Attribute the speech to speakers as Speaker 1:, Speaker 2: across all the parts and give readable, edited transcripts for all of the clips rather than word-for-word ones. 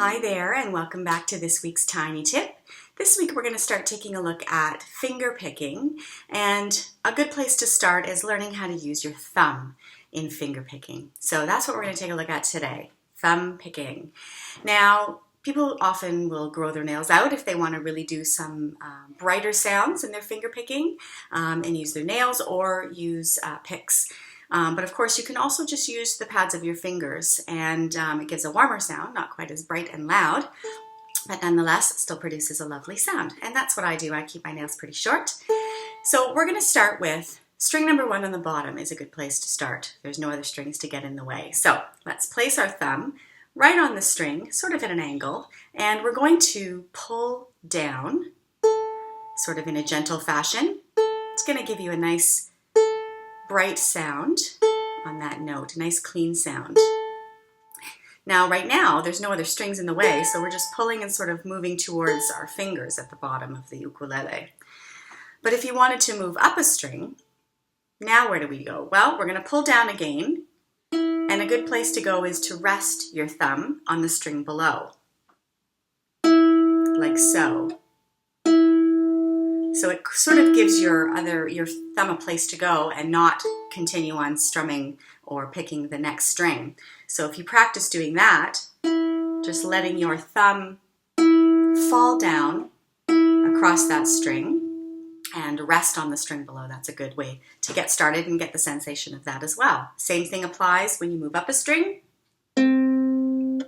Speaker 1: Hi there, and welcome back to this week's Tiny Tip. This week we're going to start taking a look at finger picking, and a good place to start is learning how to use your thumb in finger picking. So that's what we're going to take a look at today, thumb picking. Now, people often will grow their nails out if they want to really do some brighter sounds in their finger picking and use their nails or use picks. But of course, you can also just use the pads of your fingers, and it gives a warmer sound, not quite as bright and loud, but nonetheless, it still produces a lovely sound. And that's what I do. I keep my nails pretty short. So we're going to start with string number 1 on the bottom is a good place to start. There's no other strings to get in the way. So let's place our thumb right on the string, sort of at an angle, and we're going to pull down, sort of in a gentle fashion. It's going to give you a nice bright sound on that note, a nice clean sound. Now, right now, there's no other strings in the way, so we're just pulling and sort of moving towards our fingers at the bottom of the ukulele. But if you wanted to move up a string, now where do we go? Well, we're going to pull down again, and a good place to go is to rest your thumb on the string below, like so. So it sort of gives your thumb a place to go and not continue on strumming or picking the next string. So if you practice doing that, just letting your thumb fall down across that string and rest on the string below, that's a good way to get started and get the sensation of that as well. Same thing applies when you move up a string, and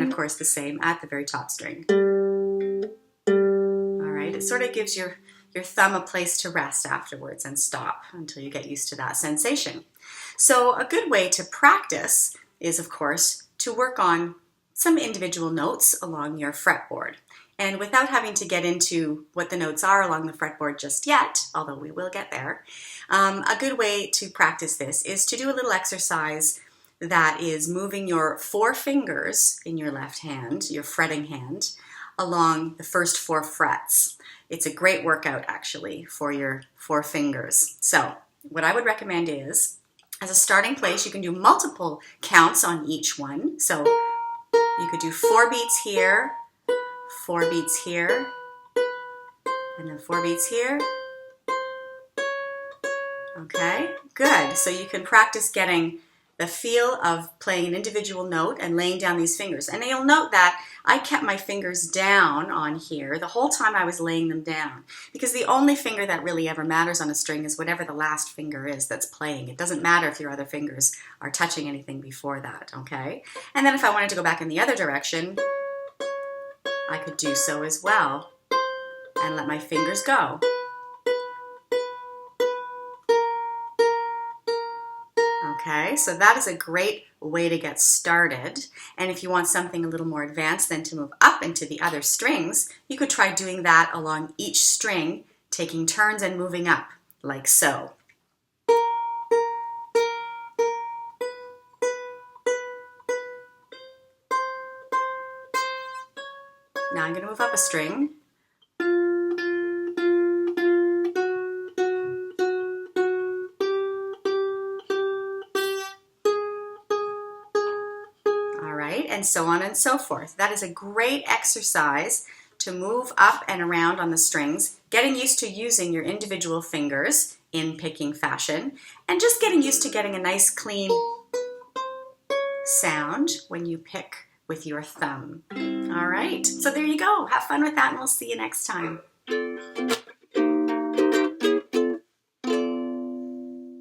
Speaker 1: of course the same at the very top string. It sort of gives your thumb a place to rest afterwards and stop until you get used to that sensation. So a good way to practice is, of course, to work on some individual notes along your fretboard. And without having to get into what the notes are along the fretboard just yet, although we will get there, a good way to practice this is to do a little exercise that is moving your 4 fingers in your left hand, your fretting hand, along the first 4 frets. It's a great workout actually for your 4 fingers. So what I would recommend is, as a starting place, you can do multiple counts on each one. So you could do 4 beats here, 4 beats here, and then 4 beats here. Okay, good. So you can practice getting the feel of playing an individual note and laying down these fingers. And you'll note that I kept my fingers down on here the whole time I was laying them down, because the only finger that really ever matters on a string is whatever the last finger is that's playing. It doesn't matter if your other fingers are touching anything before that, okay? And then if I wanted to go back in the other direction, I could do so as well and let my fingers go. Okay, so that is a great way to get started. And if you want something a little more advanced than to move up into the other strings, you could try doing that along each string, taking turns and moving up, like so. Now I'm going to move up a string. And so on and so forth. That is a great exercise to move up and around on the strings, getting used to using your individual fingers in picking fashion, and just getting used to getting a nice clean sound when you pick with your thumb. All right, so there you go. Have fun with that, and we'll see you next time.